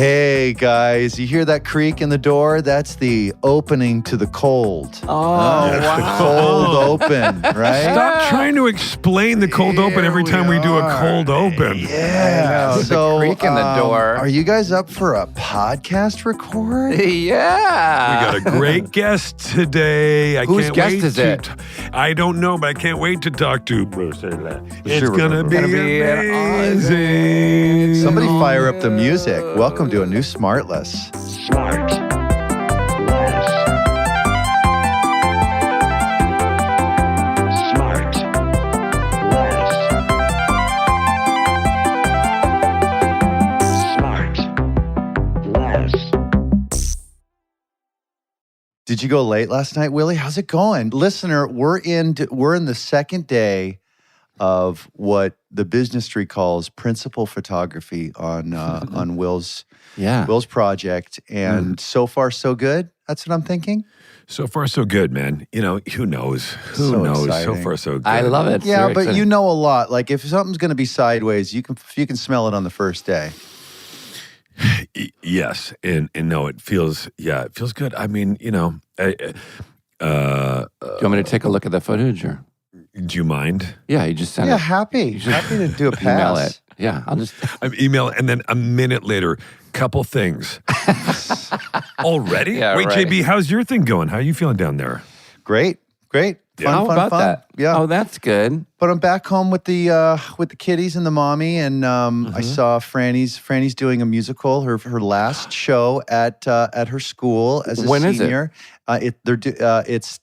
Hey guys, you hear that creak in the door? That's the opening to the cold. Oh, wow. The cold open, right? Stop trying to explain the cold open every time we do a cold open. Yeah. So, the creak in the door. Are you guys up for a podcast record? Yeah. We got a great guest today. Whose guest is it? I don't know, but I can't wait to talk to Bruce. It's Sure, gonna be amazing. Somebody fire up the music. Welcome to a new SmartLess. SmartLess. Did you go late last night, Willie? How's it going? Listener, we're in the second day of what the business tree calls principal photography on Will's project, and so far so good. That's what I'm thinking. So far, so good, man. You know, who knows? Who knows? Exciting. So far, so good. I love it. Yeah, Very but exciting. you know a lot. Like if something's going to be sideways, you can smell it on the first day. Yes, and no, it feels good. I mean, you know, Do you want me to take a look at the footage, or? do you mind? Yeah, you just send Yeah, it. happy to do a pass. Email it. Yeah, I'll just. I'm emailing, and then a minute later, couple things. Already? Yeah, Wait, right. JB, how's your thing going? How are you feeling down there? Great. Fun, How fun, about fun. that? Yeah. Oh, that's good. But I'm back home with the kiddies and the mommy, and I saw Franny's doing a musical, her last show at her school as a When is it? senior. It's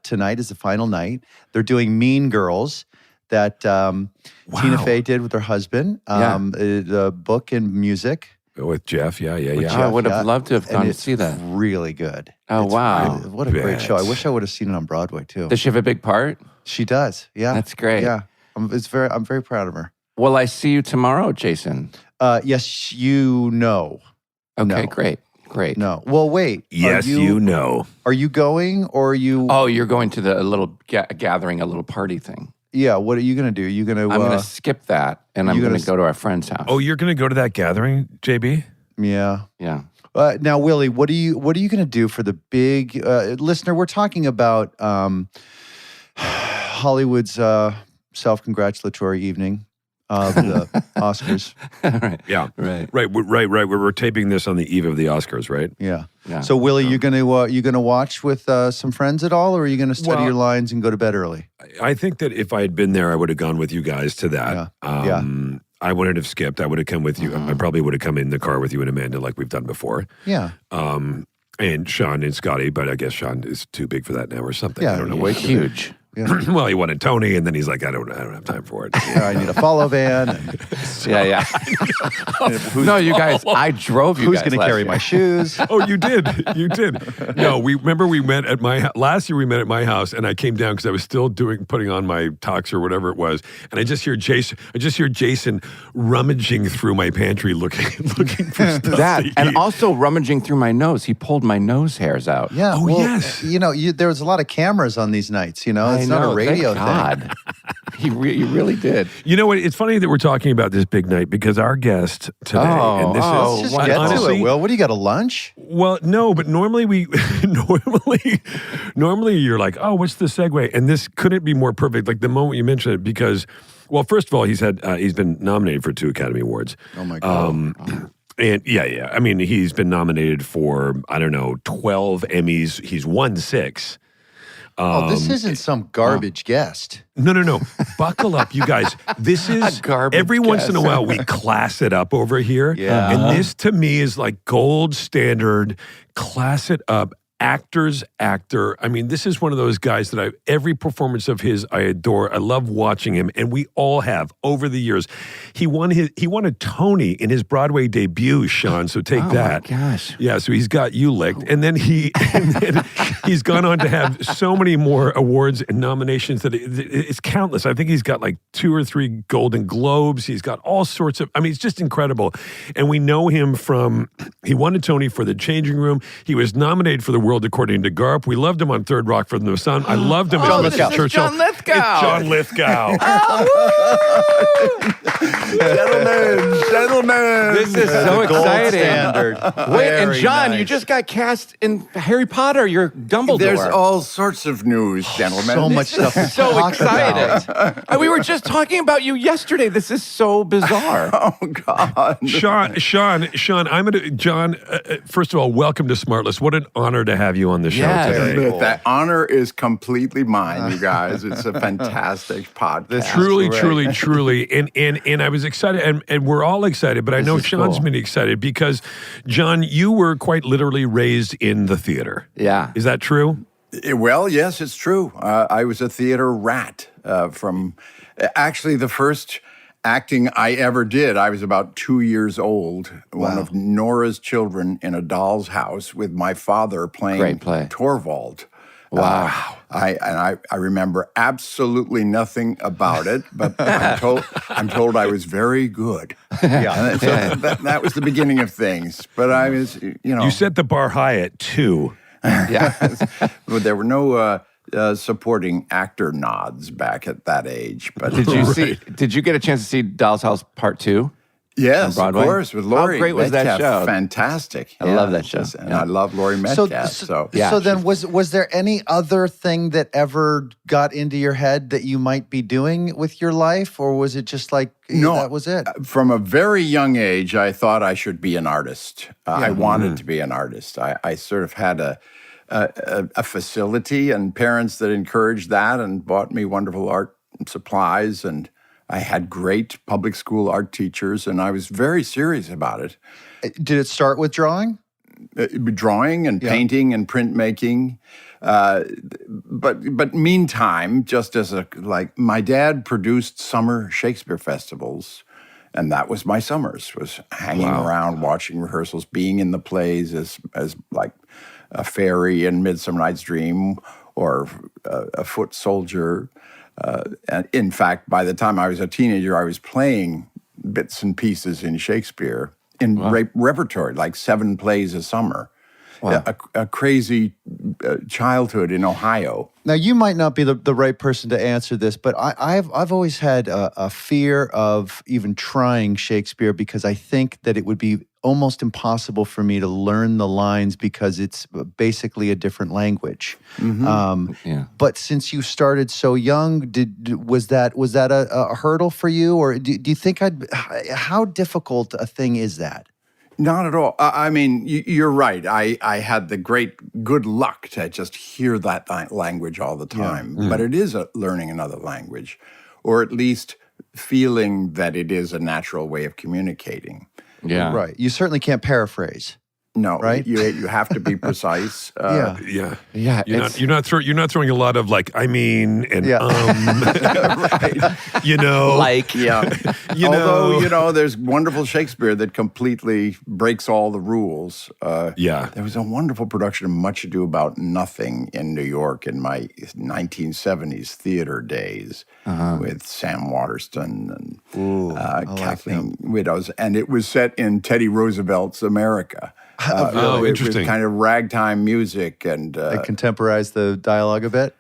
tonight is the final night. They're doing Mean Girls that Tina Fey did with her husband. The book and music. With Jeff, yeah. I would have loved to have And gone to it's see that. really good. Oh, It's wow. really- what a great show! I wish I would have seen it on Broadway too. Does she have a big part? She does. Yeah, That's great. Yeah, I'm very proud of her. Will I see you tomorrow, Jason? Yes, you know. Okay, No. great. No. Well, wait. Yes, you know. Are you going or are you? Oh, you're going to the little gathering, a little party thing. Yeah. What are you going to do? You going to? I'm going to skip that, and I'm you going gonna to go to our friend's house. Oh, you're going to go to that gathering, JB? Yeah. Yeah. Now, Willie, what are you going to do for the big listener? We're talking about Hollywood's self-congratulatory evening of the Oscars. Right. Yeah. Right. We're taping this on the eve of the Oscars, right? Yeah. Yeah. So, Willie, you gonna watch with some friends at all, or are you gonna study Well, your lines and go to bed early? I think that if I had been there, I would have gone with you guys to that. Yeah. I wouldn't have skipped. I would have come with you. I probably would have come in the car with you and Amanda like we've done before. Yeah. And Sean and Scotty, but I guess Sean is too big for that now or something. Yeah, I don't know. Way huge. Yeah. Well, he wanted Tony, and then he's like, I don't have time for it. I need a follow van. And Yeah. No, you guys, I drove you who's guys going to last carry year. my shoes? Oh, you did. No, we met at my last year. We met at my house, and I came down because I was still putting on my tux or whatever it was, and I just hear Jason rummaging through my pantry looking for stuff. That, to and eat. also rummaging through my nose. He pulled my nose hairs out. Yeah. Oh, well, yes. There was a lot of cameras on these nights. It's not a radio thing. God. He really did. You know what? It's funny that we're talking about this big night because our guest today, and this oh, is Just Well, get honestly, to it, Will. What do you got, a lunch? Well, no, but normally normally you're like, oh, what's the segue? And this couldn't be more perfect. Like the moment you mentioned it, because, well, first of all, he's been nominated for 2 Academy Awards. Oh, my God. And yeah. I mean, he's been nominated for, 12 Emmys. He's won 6. This isn't some garbage guest. No. Buckle up, you guys. This is garbage every once in a guess. while we class it up over here. Yeah. And this to me is like gold standard, class it up. Actor. I mean, this is one of those guys that every performance of his I adore. I love watching him, and we all have over the years. He won a Tony in his Broadway debut, Sean. So take that. Oh my gosh. Yeah, so he's got you licked, and then he's gone on to have so many more awards and nominations that it's countless. I think he's got like 2 or 3 Golden Globes. He's got all sorts of. I mean, it's just incredible, and we know him from. He won a Tony for The Changing Room. He was nominated for the World World According to Garp. We loved him on Third Rock from the Sun. I loved him John as Lithgow. Churchill. John Lithgow. It's John Lithgow. Gentlemen. This is so The gold exciting. standard. Wait, and Very John, nice. you just got cast in Harry Potter. You're Dumbledore. There's all sorts of news, gentlemen. so much stuff to so talk excited. about. And we were just talking about you yesterday. This is so bizarre. Oh God. Sean, I'm going to, John, first of all, welcome to SmartLess. What an honor to have you on the show Yes. today. Very cool. That honor is completely mine, you guys. It's a fantastic podcast. Truly, great. truly. And I was excited, and we're all excited, but I know is Sean's cool. been excited because, John, you were quite literally raised in the theater. Yeah. Is that true? Well, yes, it's true. I was a theater rat from actually the first acting I ever did. I was about 2 years old, one of Nora's children in a doll's house with my father playing Great play. Torvald. Wow. I remember absolutely nothing about it, but I'm told I was very good. Yeah. And so that was the beginning of things. But I was, You set the bar high at 2. Yeah. But there were no supporting actor nods back at that age. But Did you see? Did you get a chance to see Doll's House Part 2? Yes, on of Broadway? course, with How Laurie. great was that Metcalf. show? Fantastic. I love that show. And Yeah. I love Laurie Metcalf. So, Yeah, so then was there any other thing that ever got into your head that you might be doing with your life, or was it just like No, that was it? From a very young age, I thought I should be an artist. I wanted to be an artist. I sort of had a facility and parents that encouraged that and bought me wonderful art supplies, and I had great public school art teachers, and I was very serious about it. Did it start with drawing? Drawing and painting and printmaking. But meantime, just as my dad produced summer Shakespeare festivals, and that was my summers, was hanging around, watching rehearsals, being in the plays as like a fairy in Midsummer Night's Dream or a foot soldier. And in fact, by the time I was a teenager, I was playing bits and pieces in Shakespeare in repertory, like 7 plays a summer. Wow. A crazy childhood in Ohio. Now, you might not be the right person to answer this, but I've always had a fear of even trying Shakespeare because I think that it would be almost impossible for me to learn the lines because it's basically a different language. But since you started so young, was that a hurdle for you, or do you think how difficult a thing is that? Not at all. I mean, you're right. I had the good luck to just hear that language all the time. But it is learning another language, or at least feeling that it is a natural way of communicating. Yeah. Right. You certainly can't paraphrase. No, Right? You have to be precise. Yeah. Yeah. You're not throwing a lot of like, I mean, and Right. you know, Like, Yeah. know. Although, there's wonderful Shakespeare that completely breaks all the rules. yeah. There was a wonderful production of Much Ado About Nothing in New York in my 1970s theater days with Sam Waterston and Kathleen Widows. And it was set in Teddy Roosevelt's America. Oh, It interesting. was kind of ragtime music and They contemporize the dialogue a bit.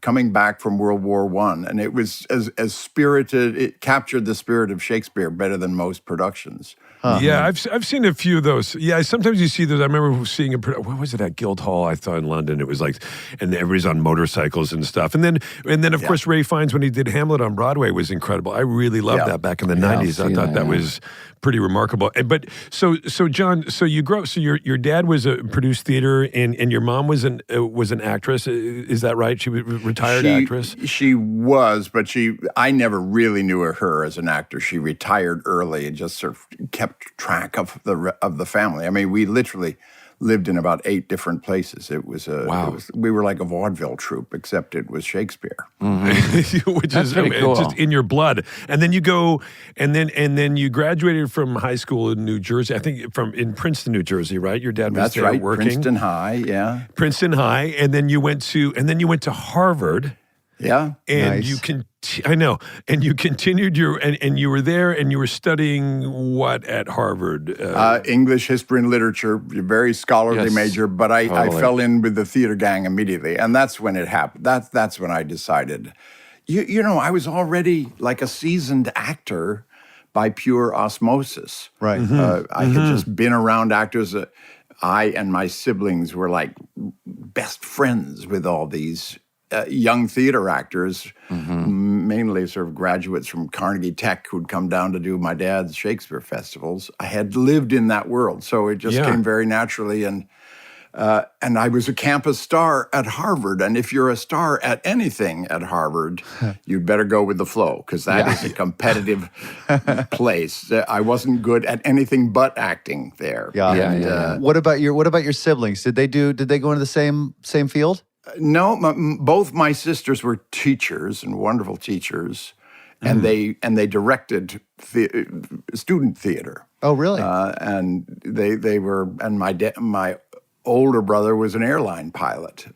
coming back from World War I, and it was as spirited. It captured the spirit of Shakespeare better than most productions. Yeah, I've seen a few of those. Yeah, sometimes you see those. I remember seeing what was it at Guildhall? I thought in London. It was like, and everybody's on motorcycles and stuff. And then of course Ray Fiennes, when he did Hamlet on Broadway, was incredible. I really loved that back in the '90s. I thought that was pretty remarkable. But so John, so you grew up. So your dad was produced theater, and your mom was an actress. Is that right? She was a retired actress. She was, but I never really knew her as an actor. She retired early and just sort of kept track of the family. I mean, we literally lived in about 8 different places. It was we were like a vaudeville troupe, except it was Shakespeare. Which is pretty cool. just in your blood. And then you go, and then you graduated from high school in New Jersey. I think in Princeton, New Jersey, right? Your dad was That's there right, working. Princeton High, yeah. Princeton High, and then you went to Harvard. Yeah. And Nice. you can, I know, and you continued and you were there and you were studying what at Harvard? English, history, and literature, very scholarly Yes, major, but I totally. fell in with the theater gang immediately. And that's when it happened. That's when I decided. You know, I was already like a seasoned actor by pure osmosis. Right. I had just been around actors. I and my siblings were like best friends with all these young theater actors, mainly sort of graduates from Carnegie Tech who'd come down to do my dad's Shakespeare festivals. I had lived in that world, so it just came very naturally. And I was a campus star at Harvard. And if you're a star at anything at Harvard, you'd better go with the flow, because that is a competitive place. I wasn't good at anything but acting there. Yeah. What about your siblings? Did they go into the same field? No, both my sisters were teachers and wonderful teachers, and they directed student theater. Oh, really? And they were, and my older brother was an airline pilot,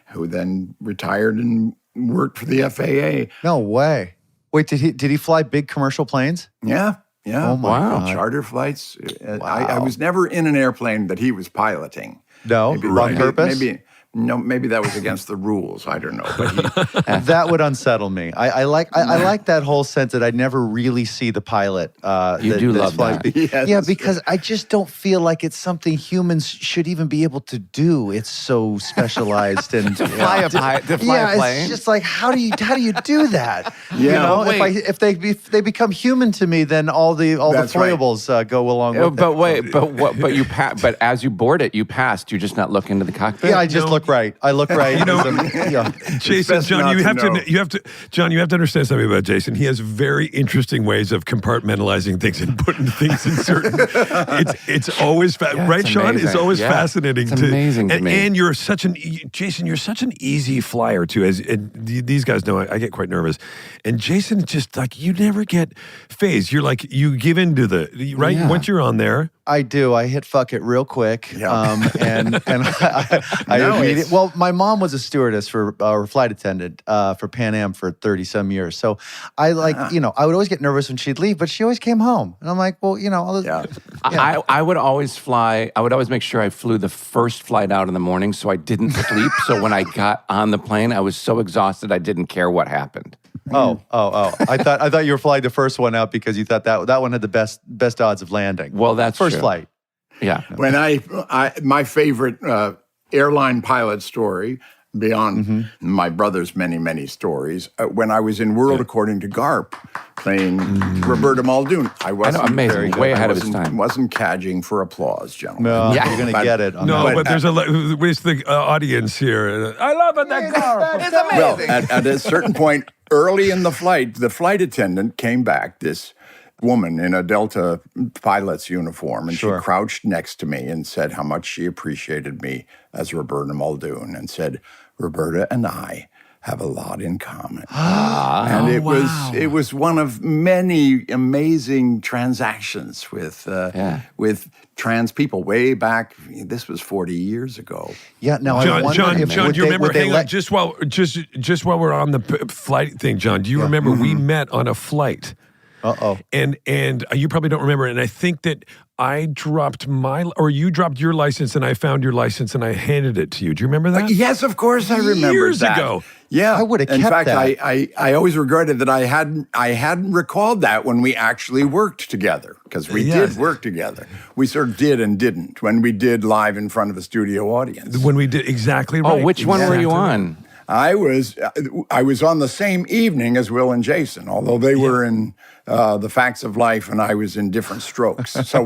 who then retired and worked for the FAA. No way. Wait, did he fly big commercial planes? Yeah. Oh my God. Charter flights. I was never in an airplane that he was piloting. No, on purpose? Maybe that was against the rules. I don't know. But That would unsettle me. I like that whole sense that I never really see the pilot. You do love that. Yes. Yeah, because I just don't feel like it's something humans should even be able to do. It's so specialized and To fly a plane? It's just like how do you do that? Yeah. You know, Wait. if they become human to me, then all the That's right. foibles go along with it. But wait, but as you board it, you passed. You just not look into the cockpit. Yeah, I just look right. I look right. You know, yeah. Jason, best John, not you to have know. to understand something about Jason. He has very interesting ways of compartmentalizing things and putting things in certain. It's always right, it's Sean. It's amazing. always Yeah. fascinating. It's amazing to me. And you're such Jason. You're such an easy flyer too. And these guys know I get quite nervous. And Jason, just like you never get phased. You're like you give into the right Yeah. once you're on there. I do. I hit fuck it real quick. Yeah. And I No, immediately, it's- well, my mom was a stewardess or flight attendant for Pan Am for 30 some years. So I I would always get nervous when she'd leave, but she always came home. And I'm like, well, Yeah. I would always fly. I would always make sure I flew the first flight out in the morning, so I didn't sleep. So when I got on the plane, I was so exhausted I didn't care what happened. oh. I thought you were flying the first one out because you thought that one had the best odds of landing. Well, that's first true. flight. Yeah. When my favorite airline pilot story, beyond my brother's many stories, when I was in World According to Garp, playing Roberta Muldoon, I wasn't amazing. very good. Way ahead of his time. Wasn't cadging for applause, gentlemen. No, Yeah. you're going to But- get it. on No, that. but there's where's the audience here? I love it. That car. Well, at a certain point early in the flight attendant came back, this woman in a Delta pilot's uniform, and Sure. she crouched next to me and said how much she appreciated me as Roberta Muldoon, and said, Roberta and I have a lot in common. And it was one of many amazing transactions with trans people way back. This was 40 years ago. Yeah, now I wonder John, if do you remember? Hang on, just while we're on the flight thing, John. Do you remember we met on a flight? And you probably don't remember. And I think that I dropped you dropped your license, and I found your license, and I handed it to you. Do you remember that? Yes, of course I remember Years that. ago. Yeah, I would have In kept fact, that. I always regretted that I hadn't recalled that when we actually worked together, because we Yes. did work together. We sort of did and didn't when we did live in front of a studio audience. When we did exactly Oh, right. which one were you Exactly. on? I was on the same evening as Will and Jason, although they were in The Facts of Life and I was in different strokes. So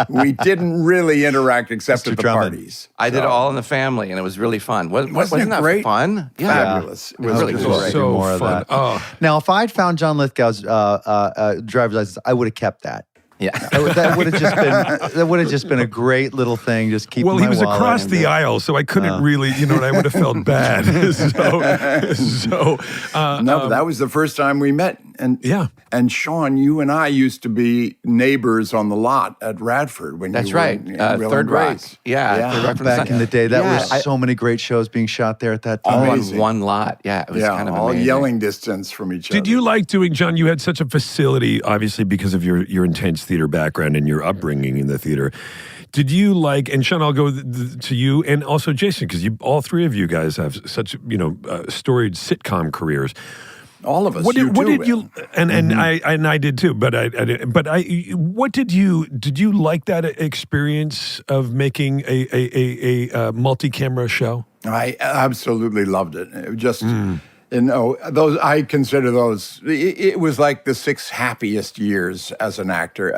we didn't really interact except Mr. at the Drummond. parties. I did it all in the family, and it was really fun. Wasn't it that great? fun? Yeah. Fabulous. It was Really just cool. great. So more of fun. that. Oh. Now, if I'd found John Lithgow's driver's license, I would have kept that. Yeah. That would have just been a great little thing. Just keep. Well, my he was wallet across and the aisle, so I couldn't really, and I would have felt bad. No, but that was the first time we met, and Yeah. And Sean, you and I used to be neighbors on the lot at Radford when That's you were right. in Will Third and Rock. Grace. Yeah, Third Rock from Back in the day, that Yeah, was so many great shows being shot there at that all time. on Amazing. one lot. Yeah, it was kind of all amazing. yelling distance from each other. Did you like doing, John? You had such a facility, obviously, because of your intense theater background and your upbringing in the theater. Did you like, and Sean, I'll go to you, and also Jason, because all three of you guys have such storied sitcom careers. All of us. What did you? And Mm-hmm. I did too. What did you like that experience of making a multi-camera show? I absolutely loved it. It just, those, I consider those, it was like the 6 happiest years as an actor.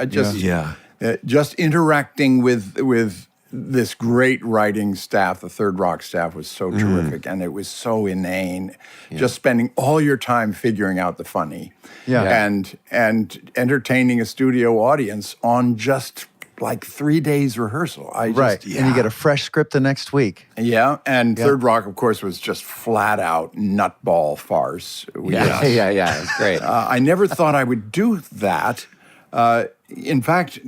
Just interacting with this great writing staff. The Third Rock staff was so terrific, and it was so inane. Just spending all your time figuring out the funny, and entertaining a studio audience on just like 3 days rehearsal. And you get a fresh script the next week. Yeah, and Third Rock, of course, was just flat out nutball farce. Yeah, it's great. I never thought I would do that. In fact,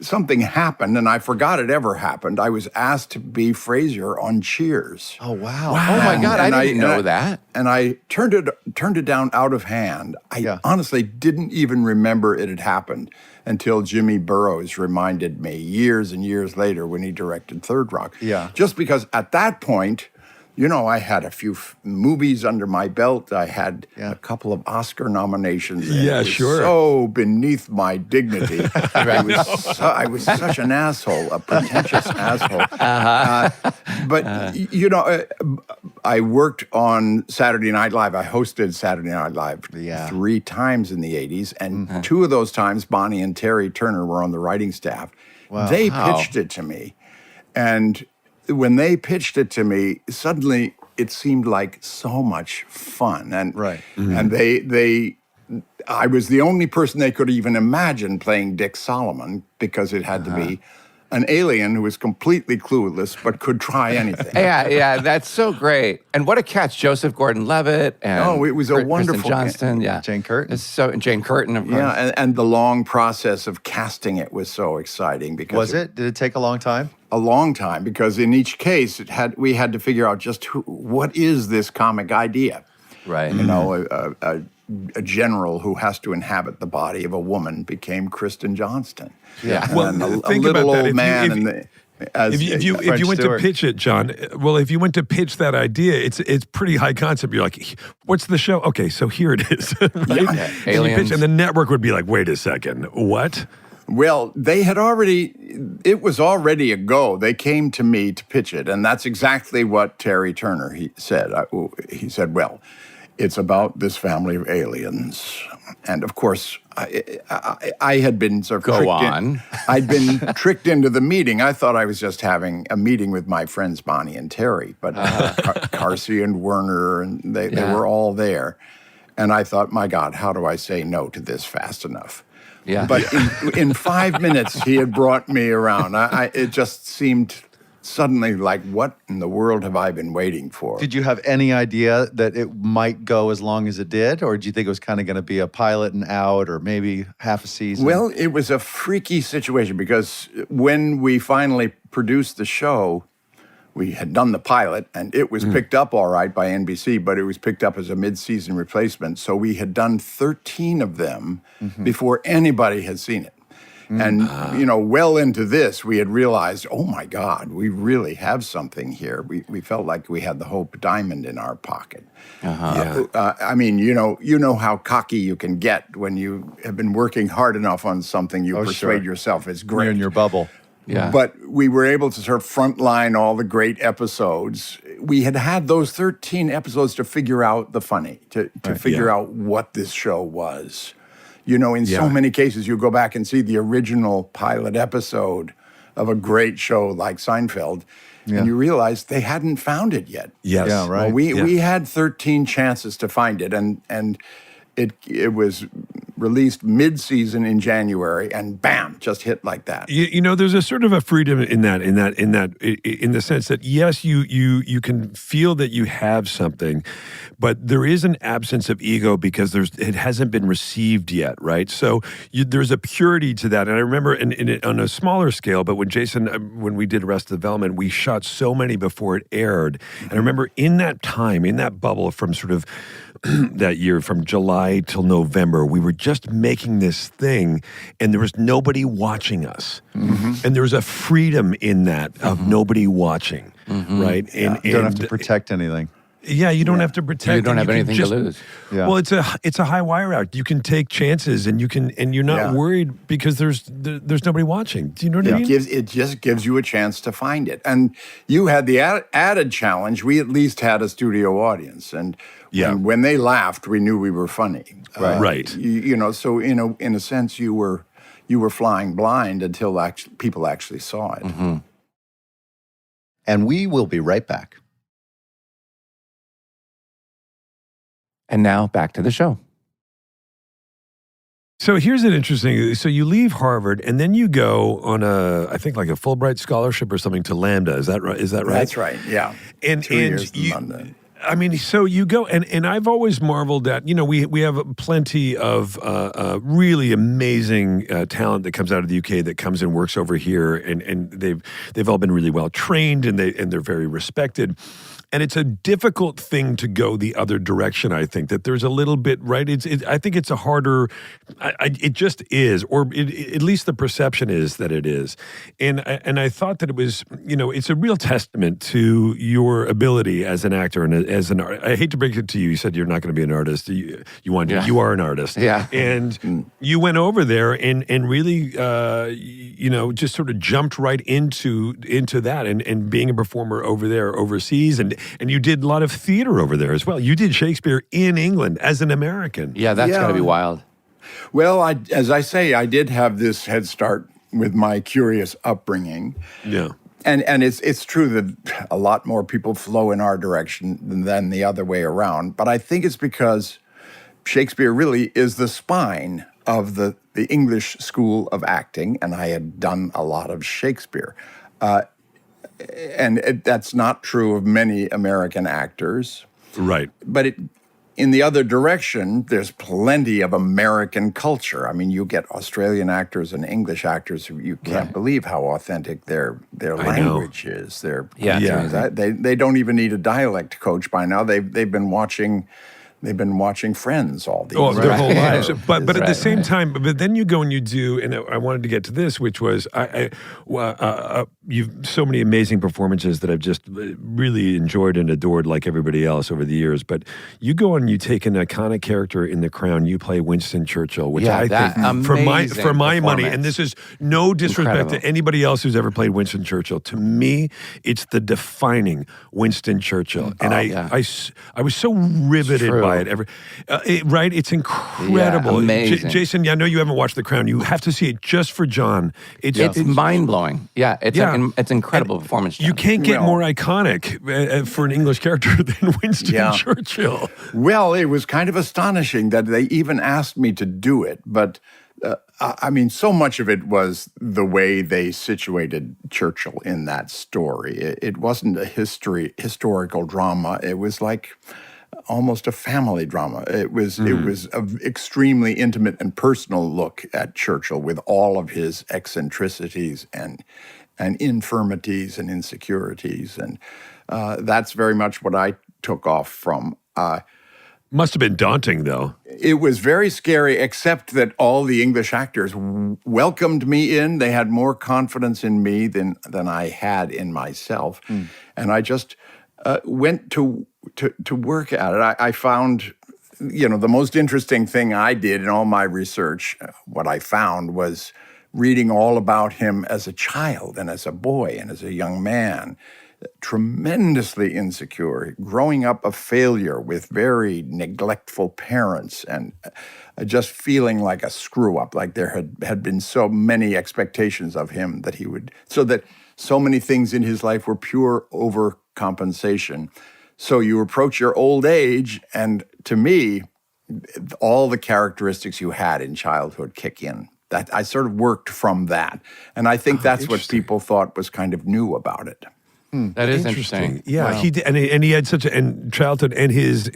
something happened, and I forgot it ever happened. I was asked to be Frasier on Cheers. Oh, wow. Oh my God, I didn't know that. And I turned it down out of hand. I honestly didn't even remember it had happened until Jimmy Burrows reminded me years and years later when he directed Third Rock. Yeah. Just because at that point, I had a few movies under my belt. I had a couple of Oscar nominations. And it was so beneath my dignity. I was such an asshole, a pretentious asshole. But I worked on Saturday Night Live. I hosted Saturday Night Live 3 times in the 80s. And 2 of those times, Bonnie and Terry Turner were on the writing staff. Wow. They pitched it to me. And when they pitched it to me, suddenly it seemed like so much fun. And and I was the only person they could even imagine playing Dick Solomon, because it had to be an alien who was completely clueless but could try anything. That's so great. And what a catch, Joseph Gordon-Levitt and it was a wonderful Kristen Johnston, Jane Curtin. Jane Curtin, of course. Yeah, and the long process of casting it was so exciting because Did it take a long time? A long time, because in each case we had to figure out just what is this comic idea. Right. A general who has to inhabit the body of a woman became Kristen Johnston. Yeah. And a little old man. If you went to pitch it, John, if you went to pitch that idea, it's pretty high concept. You're like, what's the show? Okay, so here it is. Right? Yeah. Aliens. And the network would be like, wait a second, what? Well, it was already a go. They came to me to pitch it, and that's exactly what Terry Turner said. He said, well, it's about this family of aliens. And of course, I had been sort of I'd been tricked into the meeting. I thought I was just having a meeting with my friends Bonnie and Terry, but Carsey and Werner, and they were all there. And I thought, my God, how do I say no to this fast enough? Yeah. But in 5 minutes, he had brought me around. It just seemed suddenly like, what in the world have I been waiting for? Did you have any idea that it might go as long as it did? Or did you think it was kind of going to be a pilot and out, or maybe half a season? Well, it was a freaky situation, because when we finally produced the show, we had done the pilot, and it was picked up all right by NBC, but it was picked up as a mid-season replacement. So we had done 13 of them before anybody had seen it. And, well into this, we had realized, oh, my God, we really have something here. We felt like we had the Hope Diamond in our pocket. I mean, you know how cocky you can get when you have been working hard enough on something. You persuade yourself it's great. You're in your bubble. Yeah. But we were able to sort of frontline all the great episodes. We had those 13 episodes to figure out the funny, to figure out what this show was. In so many cases, you go back and see the original pilot episode of a great show like Seinfeld, and you realize they hadn't found it yet. Yes. Yeah, right. Well, we had 13 chances to find it, and it was released mid-season in January, and bam, just hit like that. You know, there's a sort of a freedom in the sense that yes, you can feel that you have something, but there is an absence of ego because it hasn't been received yet, right? So there's a purity to that. And I remember on a smaller scale, but when we did Arrested Development, we shot so many before it aired. And I remember in that time, in that bubble from sort of that year, from July till November, we were just making this thing and there was nobody watching us. Mm-hmm. And there was a freedom in that of nobody watching, right? Yeah. You don't have to protect anything. Yeah, you don't have to protect. You don't have anything to lose. Yeah. Well, it's a high wire act. You can take chances, and you're not worried because there's nobody watching. Do you know what I mean? It just gives you a chance to find it. And you had the added challenge. We at least had a studio audience, and when they laughed, we knew we were funny. Right. You know, so in a sense, you were flying blind until people actually saw it. Mm-hmm. And we will be right back. And now back to the show. So here's an interesting. So you leave Harvard and then you go on I think like a Fulbright scholarship or something to Lambda. Is that right? That's right. Yeah. And 2 years in London. I mean, so you go, and I've always marveled at, we have plenty of really amazing talent that comes out of the UK that comes and works over here, and they've all been really well trained, and they're very respected. And it's a difficult thing to go the other direction, I think, that there's a little bit, right? I think it's a harder, it just is, or at least the perception is that it is. And I thought that it was, it's a real testament to your ability as an actor and as an artist. I hate to break it to you. You said you're not going to be an artist. You are an artist. Yeah. And you went over there and really, just sort of jumped right into that and being a performer over there overseas. And you did a lot of theater over there as well. You did Shakespeare in England as an American. Yeah, that's got to be wild. Well, as I say, I did have this head start with my curious upbringing. Yeah. And it's true that a lot more people flow in our direction than the other way around. But I think it's because Shakespeare really is the spine of the English school of acting, and I had done a lot of Shakespeare. That's not true of many American actors. Right. But in the other direction, there's plenty of American culture. I mean, you get Australian actors and English actors who you can't believe how authentic their language is. They don't even need a dialect coach by now. They've been watching Friends all these years. Their whole lives. But at the same time, but then you go and you do, and I wanted to get to this, which was you've so many amazing performances that I've just really enjoyed and adored, like everybody else over the years. But you go and you take an iconic character in The Crown. You play Winston Churchill, which I think for my money, and this is no disrespect to anybody else who's ever played Winston Churchill. To me, it's the defining Winston Churchill, and I was so riveted by it. Right? It's incredible. Yeah, amazing. Jason, I know you haven't watched The Crown. You have to see it just for John. It's mind-blowing. Yeah, it's incredible performance. John. You can't get more iconic for an English character than Winston Churchill. Well, it was kind of astonishing that they even asked me to do it, but I mean, so much of it was the way they situated Churchill in that story. It wasn't a historical drama. It was like almost a family drama. It was an extremely intimate and personal look at Churchill with all of his eccentricities and infirmities and insecurities. And that's very much what I took off from. Must have been daunting, though. It was very scary, except that all the English actors welcomed me in. They had more confidence in me than I had in myself. And I just went to work at it. I found, the most interesting thing I did in all my research, what I found was reading all about him as a child and as a boy and as a young man, tremendously insecure, growing up a failure with very neglectful parents and just feeling like a screw-up, like there had been so many expectations of him that he would, so that so many things in his life were pure overcompensation. So you approach your old age, and to me, all the characteristics you had in childhood kick in. That I sort of worked from that, and I think that's what people thought was kind of new about it. That is interesting. Yeah, he did, and he had such a childhood, and his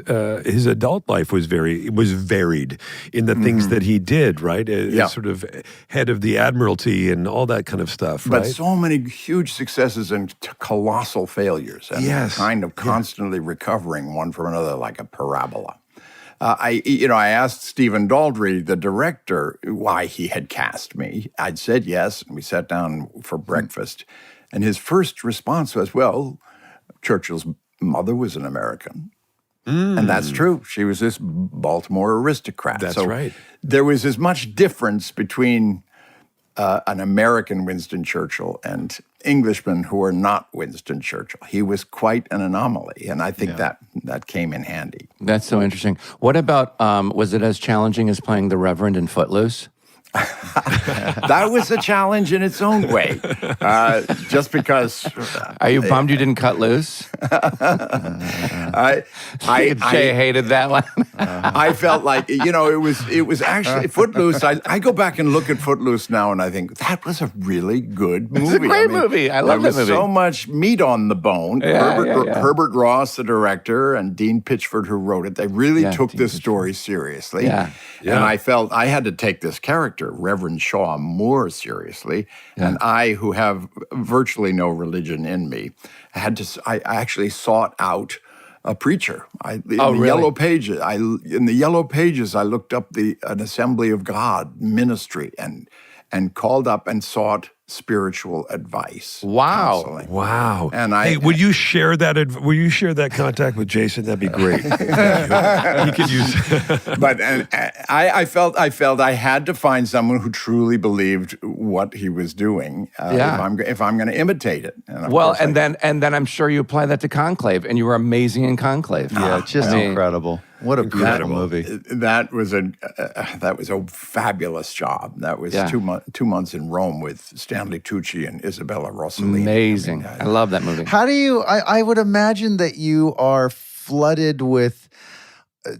adult life was varied in the things that he did. Right, as sort of head of the Admiralty and all that kind of stuff. But right? so many huge successes and colossal failures, and kind of constantly recovering one from another like a parabola. I asked Stephen Daldry, the director, why he had cast me. I'd said yes, and we sat down for breakfast. And his first response was, well, Churchill's mother was an American. And that's true. She was this Baltimore aristocrat. That's right. There was as much difference between an American Winston Churchill and Englishmen who are not Winston Churchill. He was quite an anomaly, and I think that came in handy. That's so interesting. What about, was it as challenging as playing the Reverend in Footloose? That was a challenge in its own way, just because. Are you bummed you didn't cut loose? Jay hated that one. I felt like it was actually Footloose. I go back and look at Footloose now, and I think that was a really good movie. It's a great movie. I love that movie. There was so much meat on the bone. Herbert Ross, the director, and Dean Pitchford, who wrote it, they really took this story seriously. Yeah. And I felt I had to take this character, Reverend Shaw, more seriously. And I, who have virtually no religion in me, I actually sought out a preacher. In the Yellow Pages, I looked up an Assembly of God ministry and called up and sought spiritual advice. Wow. Counseling. Wow. And would you share that? Will you share that contact with Jason? That'd be great. He could use. But I felt I had to find someone who truly believed what he was doing. If I'm going to imitate it. And then I'm sure you apply that to Conclave, and you were amazing in Conclave. Yeah, just incredible. What a beautiful movie. That was a fabulous job. That was 2 months in Rome with Stanley Tucci and Isabella Rossellini. Amazing. I love that movie. How do you, I would imagine that you are flooded with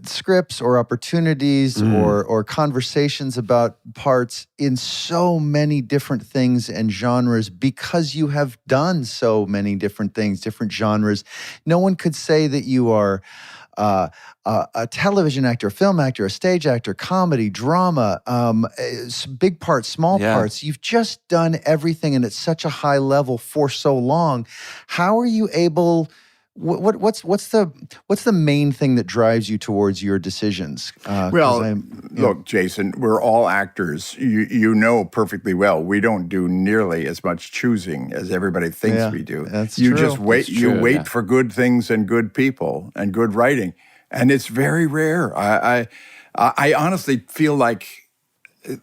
scripts or opportunities or conversations about parts in so many different things and genres because you have done so many different things, different genres. No one could say that you are a television actor, a film actor, a stage actor, comedy, drama, big parts, small parts. You've just done everything, and at such a high level for so long. How are you able? What's the main thing that drives you towards your decisions? Look, Jason, we're all actors. You know perfectly well. We don't do nearly as much choosing as everybody thinks we do. That's true. Just wait. You wait for good things and good people and good writing, and it's very rare. I honestly feel like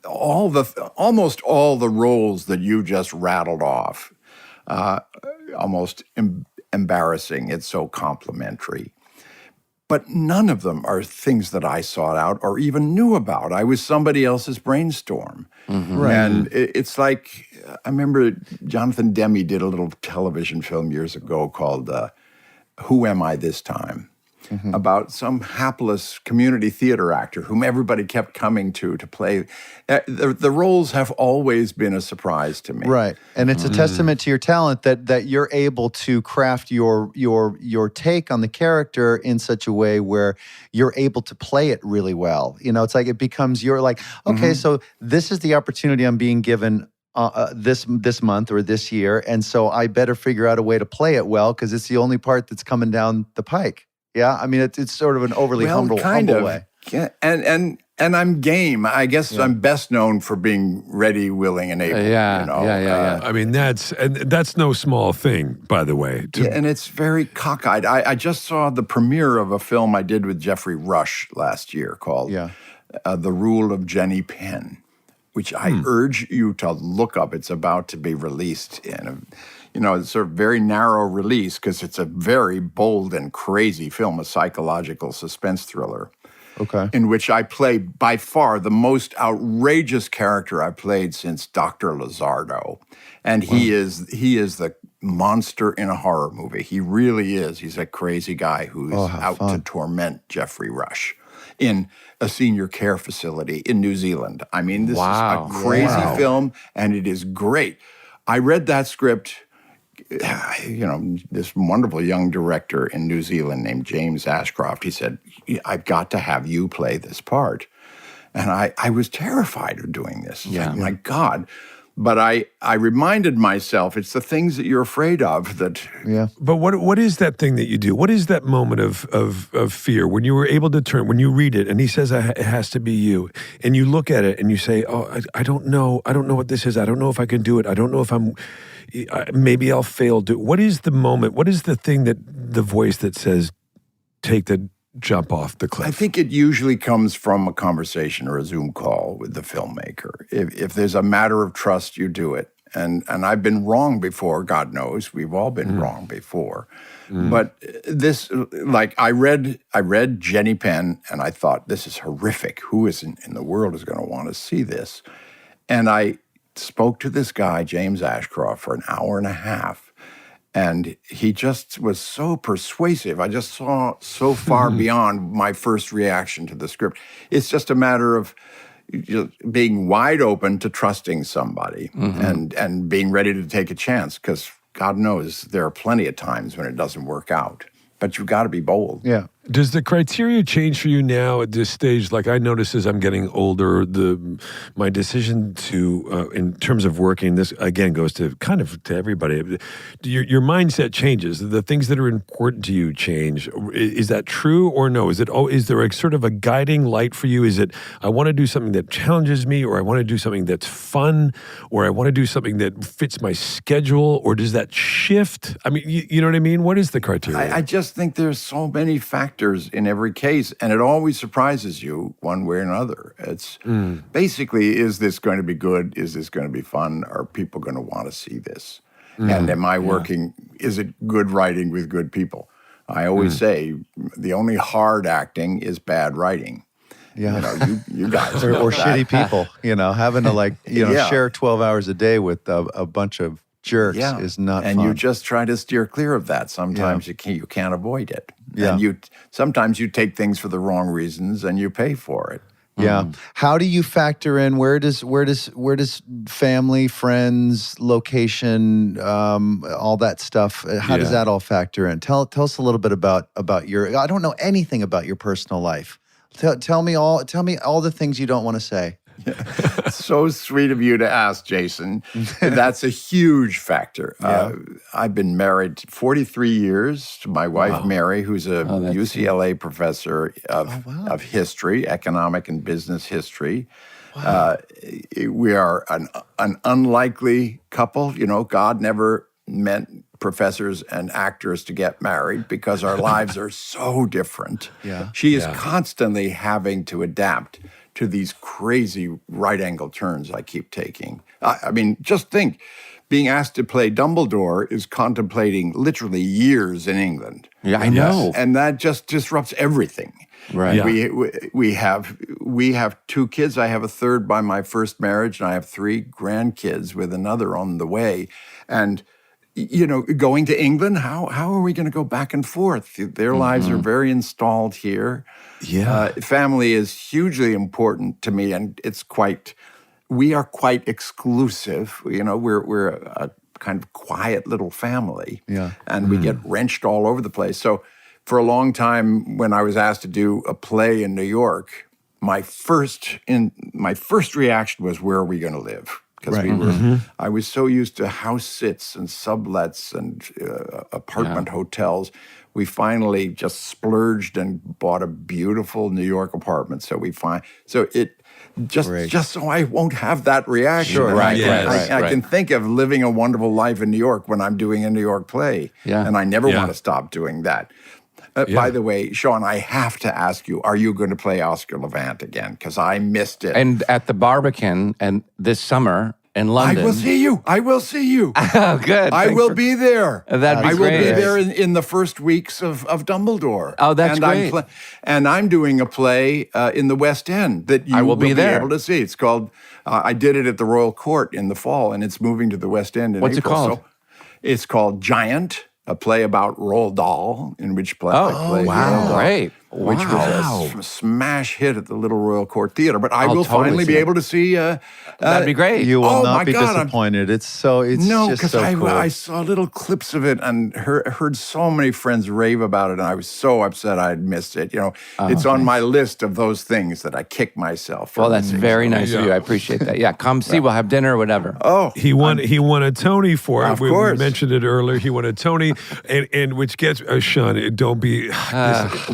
almost all the roles that you just rattled off, almost embarrassing. It's so complimentary. But none of them are things that I sought out or even knew about. I was somebody else's brainstorm. Right. And it's like, I remember Jonathan Demme did a little television film years ago called Who Am I This Time? About some hapless community theater actor whom everybody kept coming to play. The roles have always been a surprise to me. Right, and it's a testament to your talent that you're able to craft your take on the character in such a way where you're able to play it really well. You know, it's like it becomes you're like, okay, so this is the opportunity I'm being given this month or this year, and so I better figure out a way to play it well because it's the only part that's coming down the pike. Yeah, I mean, it's sort of an overly humble way. Yeah, and I'm game. I guess I'm best known for being ready, willing, and able. I mean, that's no small thing, by the way. And it's very cockeyed. I just saw the premiere of a film I did with Jeffrey Rush last year called The Rule of Jenny Penn, which I urge you to look up. It's about to be released in it's sort of very narrow release because it's a very bold and crazy film, a psychological suspense thriller. Okay. In which I play by far the most outrageous character I've played since Dr. Lizardo. And he is the monster in a horror movie. He really is. He's a crazy guy who's out to torment Jeffrey Rush. in a senior care facility in New Zealand. I mean, this Wow. is a crazy film, and it is great. I read that script. This wonderful young director in New Zealand named James Ashcroft, he said, I've got to have you play this part. And I was terrified of doing this. It's like, my God. But I reminded myself, it's the things that you're afraid of that. Yeah. But what is that thing that you do? What is that moment of fear when you were able to turn, when you read it and he says it has to be you, and you look at it and you say, oh, I don't know what this is. I don't know if I can do it. I don't know if maybe I'll fail. What is the moment? What is the thing the voice that says, take the jump off the cliff? I think it usually comes from a conversation or a Zoom call with the filmmaker. If there's a matter of trust, you do it. And I've been wrong before, God knows. We've all been wrong before. But this, like, I read Jenny Penn, and I thought, this is horrific. Who in the world is going to want to see this? And I spoke to this guy, James Ashcroft, for an hour and a half. And he just was so persuasive. I just saw so far beyond my first reaction to the script. It's just a matter of being wide open to trusting somebody and being ready to take a chance, because God knows there are plenty of times when it doesn't work out. But you've got to be bold. Yeah. Does the criteria change for you now at this stage? Like I notice as I'm getting older, my decision to, in terms of working, this again goes to kind of to everybody. Your mindset changes. The things that are important to you change. Is that true or no? Is there a sort of a guiding light for you? Is it I want to do something that challenges me, or I want to do something that's fun, or I want to do something that fits my schedule, or does that shift? I mean, you know what I mean? What is the criteria? I just think there's so many factors in every case, and it always surprises you one way or another. It's basically, is this going to be good? Is this going to be fun? Are people going to want to see this? And am I working, is it good writing with good people? I always say the only hard acting is bad writing. Yeah. You guys or know that. shitty people, having to share 12 hours a day with a bunch of jerks is not and fun. you just try to steer clear of that. Sometimes you can't avoid it. Yeah. And sometimes you take things for the wrong reasons and you pay for it. Yeah. How do you factor in where does family, friends, location, all that stuff? How does that all factor in? Tell us a little bit about your. I don't know anything about your personal life. Tell me all the things you don't want to say. So sweet of you to ask, Jason. That's a huge factor. I've been married 43 years to my wife, Mary, who's a UCLA professor of history, economic and business history. We are an unlikely couple. God never meant professors and actors to get married because our lives are so different. Yeah. She is constantly having to adapt to these crazy right-angle turns I keep taking. I mean, just think, being asked to play Dumbledore is contemplating literally years in England. Yeah, I know. And that just disrupts everything. Right. We have 2 kids. I have a third by my first marriage, and I have 3 grandkids with another on the way. And going to England, how are we going to go back and forth? Their lives are very installed here. Yeah. Family is hugely important to me, and we are quite exclusive. We're a kind of quiet little family. Yeah. And we get wrenched all over the place. So for a long time, when I was asked to do a play in New York, my first reaction was, where are we going to live? Because I was so used to house sits and sublets and apartment hotels. We finally just splurged and bought a beautiful New York apartment. So just so I won't have that reaction. Sure, I right. can think of living a wonderful life in New York when I'm doing a New York play. Yeah. And I never want to stop doing that. By the way, Sean, I have to ask you, are you going to play Oscar Levant again? Because I missed it. And at the Barbican and this summer in London. I will see you. Oh, good. I will be there. That'd be I great. will be there in the first weeks of Dumbledore. Oh, that's great. And I'm doing a play in the West End that you will be able to see. It's called, I did it at the Royal Court in the fall, and it's moving to the West End in April. What's it called? So it's called Giant, a play about Roald Dahl, in which I play. wow. Roald Dahl. Great. which was a smash hit at the Little Royal Court Theater. But I will totally finally see be it. able to see. That'd be great. You will Oh, not my be God, disappointed. It's no, just because so cool. I saw little clips of it and heard so many friends rave about it, and I was so upset I'd missed it. It's on my list of those things that I kick myself for. Well, that's missing. very nice of you. I appreciate that. Yeah, come see. We'll have dinner or whatever. Oh, He won a Tony for it. Of We course. mentioned it earlier. He won a Tony, and which gets Sean. Don't be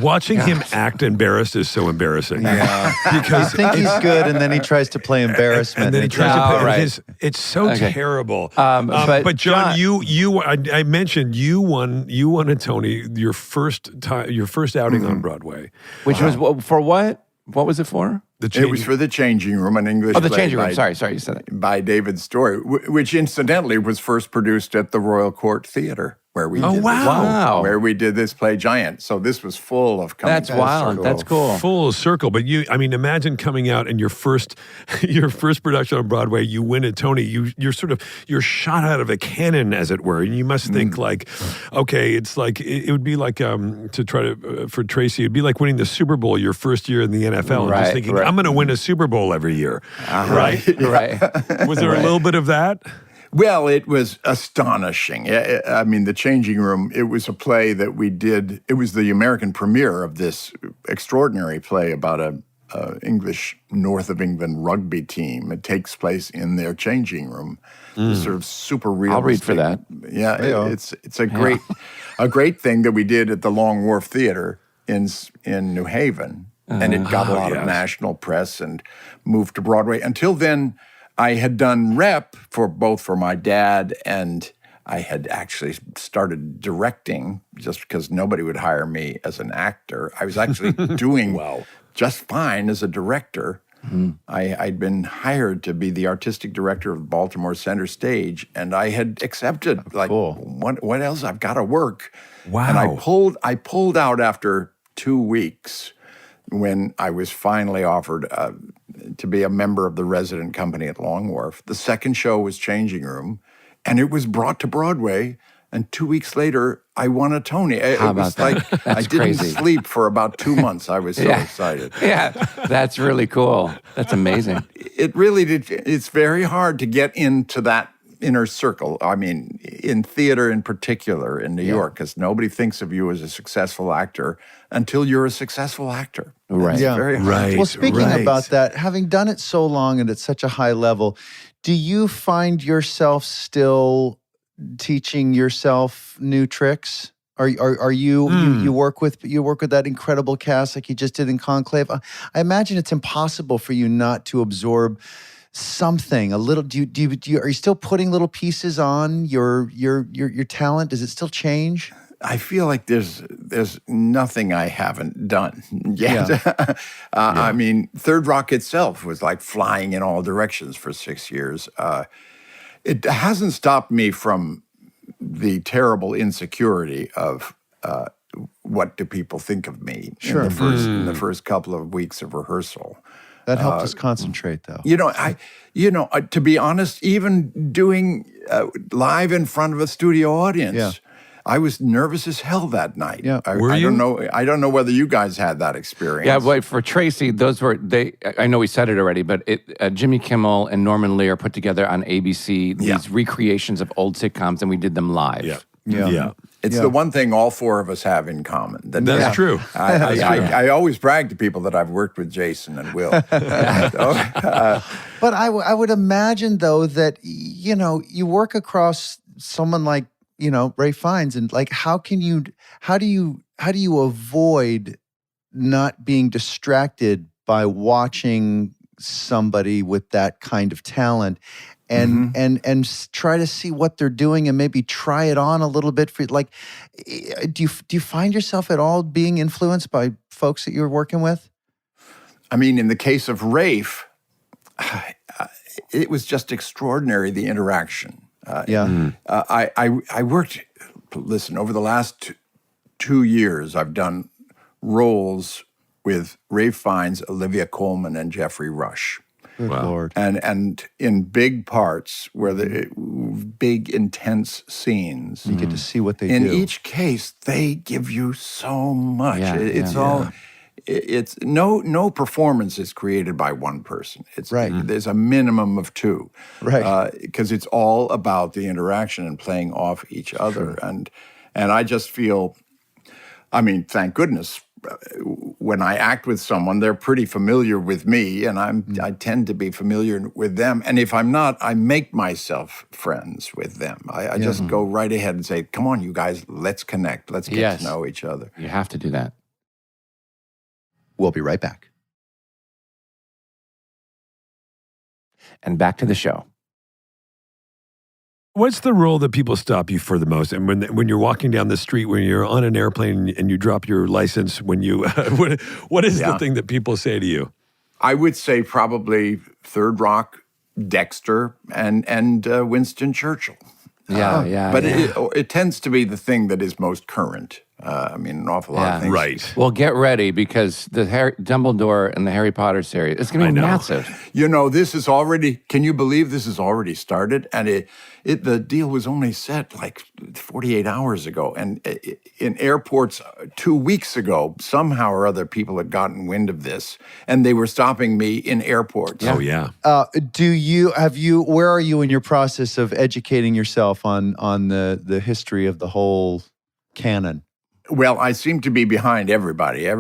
watching him act embarrassed is so embarrassing. Yeah. Because I think he's good, and then he tries to play embarrassment. and then he tries to Oh, put right. it's so Okay. terrible. But John, John- I mentioned you won a Tony your first outing on Broadway. Which was for what? What was it for? it was for The Changing Room, an English Oh, The play Changing Room. by- Sorry, you said it. by David Story, which incidentally was first produced at the Royal Court Theater, where we did wow. where we did this play Giant. So this was full of coming. That's wild. That's cool. Full circle, but imagine coming out and your first production on Broadway, you win a Tony, you're shot out of a cannon, as it were, and you must think like, okay, it's like it would be like to try to for Tracy, it'd be like winning the Super Bowl your first year in the NFL, and just thinking, I'm going to win a Super Bowl every year, right? Right. Was there a little bit of that? Well, it was astonishing. I mean, The Changing Room, it was a play that we did. It was the American premiere of this extraordinary play about a English North of England rugby team. It takes place in their changing room. It's sort of super realistic. I'll read for that. Yeah, it's a great thing that we did at the Long Wharf Theater in New Haven, and it got a lot of national press and moved to Broadway. Until then, I had done rep for my dad, and I had actually started directing just because nobody would hire me as an actor. I was actually doing just fine as a director. I'd been hired to be the artistic director of Baltimore Center Stage, and I had accepted. Cool. What else? I've got to work. Wow. And I pulled out after 2 weeks when I was finally offered to be a member of the resident company at Long Wharf. The second show was Changing Room, and it was brought to Broadway. And 2 weeks later, I won a Tony. It was like I didn't crazy. sleep for about 2 months. I was so excited. Yeah, that's really cool. That's amazing. It really did. It's very hard to get into that inner circle. I mean, in theater in particular in New York, because nobody thinks of you as a successful actor until you're a successful actor. Right. It's Yeah. very hard. Right. Well, speaking about that, having done it so long and at such a high level, do you find yourself still teaching yourself new tricks? Are you you work with that incredible cast like you just did in Conclave? I imagine it's impossible for you not to absorb something a little. Are you still putting little pieces on your talent? Does it still change? I feel like there's nothing I haven't done yet. I mean, Third Rock itself was like flying in all directions for 6 years. It hasn't stopped me from the terrible insecurity of what do people think of me in the first couple of weeks of rehearsal. That helped us concentrate, though. To be honest, even doing live in front of a studio audience, I was nervous as hell that night. Yeah. I don't know whether you guys had that experience. Yeah, but for Tracy, those were I know we said it already, but Jimmy Kimmel and Norman Lear put together on ABC these recreations of old sitcoms, and we did them live. Yeah. It's the one thing all four of us have in common. That's true. I always brag to people that I've worked with Jason and Will. But I would imagine, though, that you work across someone like Ray Fiennes, and like how do you avoid not being distracted by watching somebody with that kind of talent, and try to see what they're doing and maybe try it on a little bit for like. Do you find yourself at all being influenced by folks that you're working with? I mean, in the case of Rafe, it was just extraordinary, the interaction. I worked, listen, over the last 2 years, I've done roles with Ray Fiennes, Olivia Colman, and Jeffrey Rush. Good Lord. And in big parts where the big, intense scenes. You get to see what they do. In each case, they give you so much. Yeah, It's it's no performance is created by one person. It's Right. There's a minimum of two, Right. Because it's all about the interaction and playing off each other. And I just feel, I mean, thank goodness, when I act with someone, they're pretty familiar with me, and I tend to be familiar with them. And if I'm not, I make myself friends with them. I just go right ahead and say, "Come on, you guys, let's connect. Let's get to know each other." You have to do that. We'll be right back. And back to the show. What's the rule that people stop you for the most? And when you're walking down the street, when you're on an airplane and you drop your license, when you what is the thing that people say to you? I would say probably Third Rock, Dexter, and Winston Churchill. But it tends to be the thing that is most current. I mean, an awful lot of things. Right. Well, get ready because the Dumbledore and the Harry Potter series, it's going to be massive. You know, this is already, can you believe this has already started? And the deal was only set like 48 hours ago. And in airports 2 weeks ago, somehow or other, people had gotten wind of this and they were stopping me in airports. Oh, yeah. Where are you in your process of educating yourself on the history of the whole canon? Well, I seem to be behind everybody.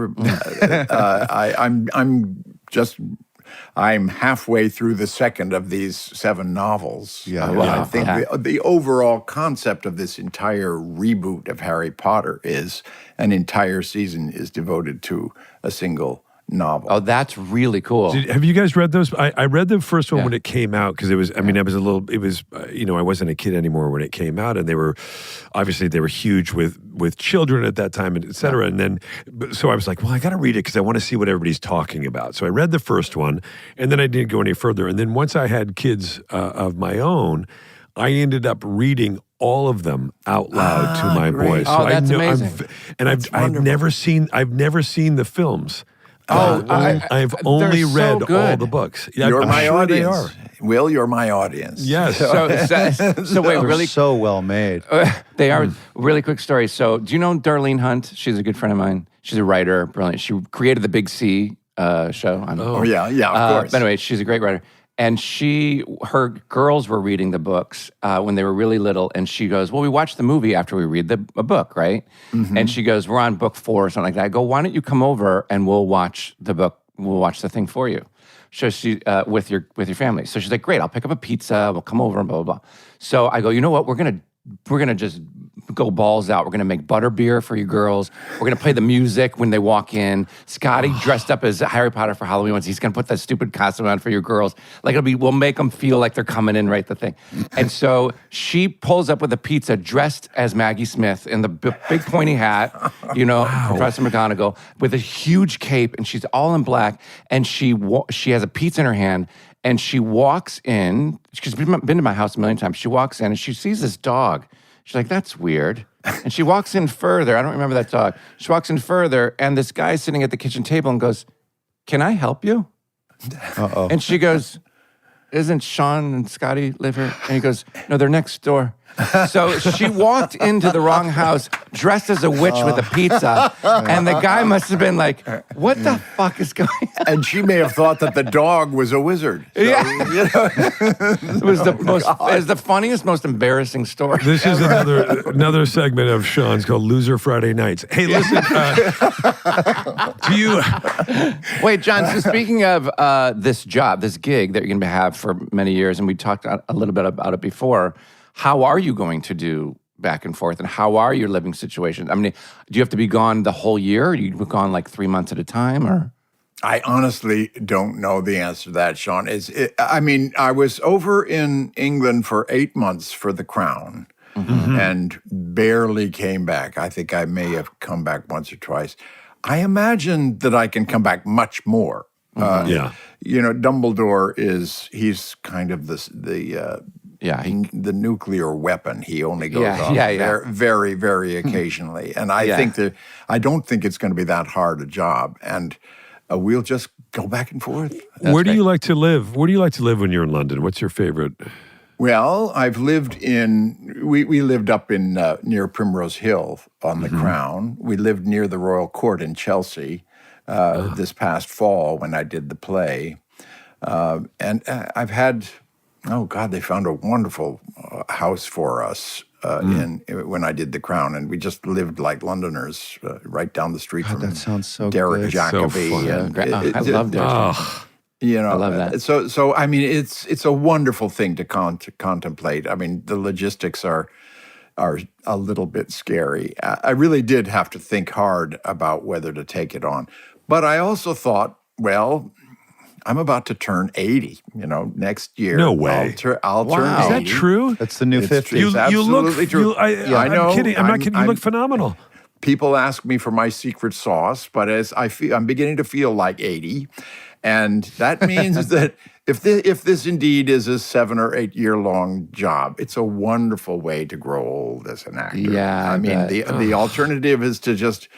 I'm halfway through the second of these 7 novels. I think the overall concept of this entire reboot of Harry Potter is an entire season is devoted to a single novel. Oh, that's really cool. Have you guys read those? I read the first one when it came out because it was, I mean, I was I wasn't a kid anymore when it came out, and they were huge with children at that time, and et cetera. And then, so I was like, well, I got to read it because I want to see what everybody's talking about. So I read the first one, and then I didn't go any further. And then once I had kids of my own, I ended up reading all of them out loud to my boys. Oh, that's amazing. I've never seen the films. I've only read all the books. Yeah, you're I'm my sure audience. They are. Will, you're my audience. Yes. So wait, really? So well made. They are. Really quick story. So do you know Darlene Hunt? She's a good friend of mine. She's a writer, brilliant. She created the Big C show. Oh yeah, of course. But anyway, she's a great writer. And her girls were reading the books when they were really little. And she goes, well, we watch the movie after we read a book, right? Mm-hmm. And she goes, we're on book 4 or something like that. I go, why don't you come over and we'll watch the book. We'll watch the thing for you. So she, with your family. So she's like, great, I'll pick up a pizza. We'll come over and blah, blah, blah. So I go, you know what? We're going to just go balls out. We're going to make butterbeer for you girls. We're going to play the music when they walk in. Scotty dressed up as Harry Potter for Halloween once. He's going to put that stupid costume on for your girls. Like we'll make them feel like they're coming in right the thing. And so she pulls up with a pizza dressed as Maggie Smith in the big pointy hat, Professor McGonagall, with a huge cape, and she's all in black. And she has a pizza in her hand. And she walks in. She's been to my house a million times. She walks in and she sees this dog. She's like, that's weird. And she walks in further. I don't remember that dog. She walks in further, and this guy's sitting at the kitchen table and goes, can I help you? Uh-oh. And she goes, isn't Sean and Scotty live here? And he goes, no, they're next door. So she walked into the wrong house dressed as a witch with a pizza, and the guy must have been like, what the fuck is going on? And she may have thought that the dog was a wizard. So, It was the funniest, most embarrassing story. This is another segment of Sean's called Loser Friday Nights. Hey, listen, do you... Wait, John, so speaking of this gig that you're going to have for many years, and we talked a little bit about it before, how are you going to do back and forth, and how are your living situations? I mean, do you have to be gone the whole year? Or are you gone like 3 months at a time, or? I honestly don't know the answer to that, Sean. I was over in England for 8 months for The Crown, and barely came back. I think I may have come back once or twice. I imagine that I can come back much more. Dumbledore he's kind of the nuclear weapon. He only goes off very, very occasionally. And I don't think it's going to be that hard a job. And we'll just go back and forth. Where do you like to live? Where do you like to live when you're in London? What's your favorite? Well, I've lived we lived up in near Primrose Hill on the Crown. We lived near the Royal Court in Chelsea. this past fall when I did the play. And I've had, oh God, they found a wonderful house for us when I did The Crown, and we just lived like Londoners right down the street from that sounds so Derek good. Jacobi. So fun. And I love Derek. I love that. So I mean, it's a wonderful thing to contemplate. I mean, the logistics are a little bit scary. I really did have to think hard about whether to take it on, but I also thought, well, I'm about to turn 80, next year. No way. I'll turn 80. Is that true? That's the new 50. It's absolutely true. I know. I'm kidding. I'm not kidding. You look phenomenal. People ask me for my secret sauce, but as I'm beginning to feel like 80, and that means that if this indeed is a 7 or 8 year long job, it's a wonderful way to grow old as an actor. Yeah, I mean, the alternative is to just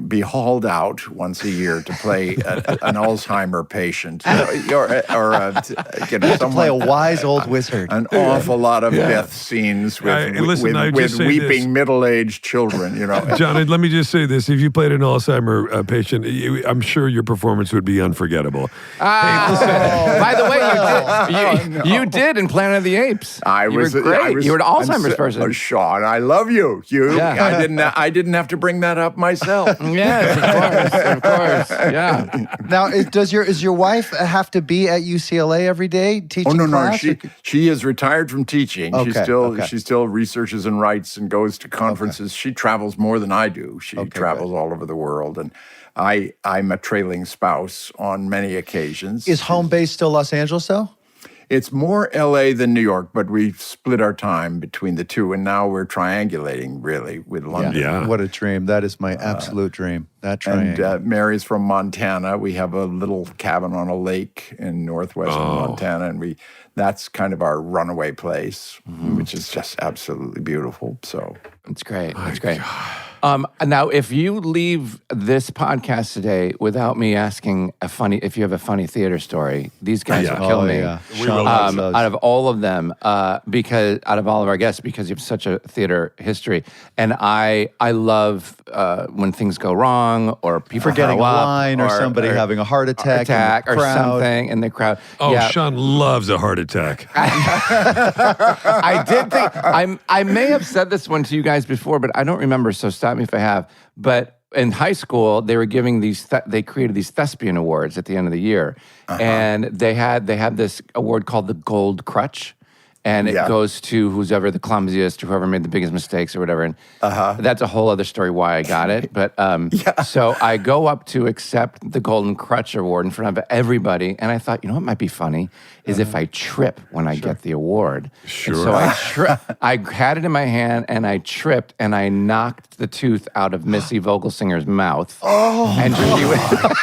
be hauled out once a year to play an Alzheimer patient, To play a wise old wizard. An awful lot of death scenes with weeping middle-aged children. John, let me just say this: if you played an Alzheimer patient, I'm sure your performance would be unforgettable. By the way, you did in Planet of the Apes. You were great. You were an Alzheimer's person. Sean, I love you. I didn't have to bring that up myself. Yes, of course. Yeah. Now, is your wife have to be at UCLA every day teaching class? No. She is retired from teaching. Okay, She still researches and writes and goes to conferences. She travels more than I do. She travels all over the world, and I'm a trailing spouse on many occasions. Is home base still Los Angeles, though? It's more LA than New York, but we've split our time between the two, and now we're triangulating really with London. Yeah. What a dream. That is my absolute dream. That triangle. And Mary's from Montana. We have a little cabin on a lake in northwestern Montana, and that's kind of our runaway place, which is just absolutely beautiful. So it's great. It's great. Now, if you leave this podcast today without me asking if you have a funny theater story, these guys will kill me. Yeah. Out of all of them, because out of all of our guests, because you have such a theater history, and I love when things go wrong or people forgetting a line or somebody having a heart attack or something in the crowd. Oh, yeah. Sean loves a heart attack. I did think I may have said this one to you guys before, but I don't remember. So stop me if I have. But in high school, they were giving they created these thespian awards at the end of the year, and they had this award called the Gold Crutch. And it goes to who's ever the clumsiest or whoever made the biggest mistakes or whatever. And that's a whole other story why I got it. But so I go up to accept the Golden Crutch Award in front of everybody. And I thought, what might be funny is if I trip when I get the award. Sure. And so I had it in my hand and I tripped and I knocked the tooth out of Missy Vogelsinger's mouth. And she was...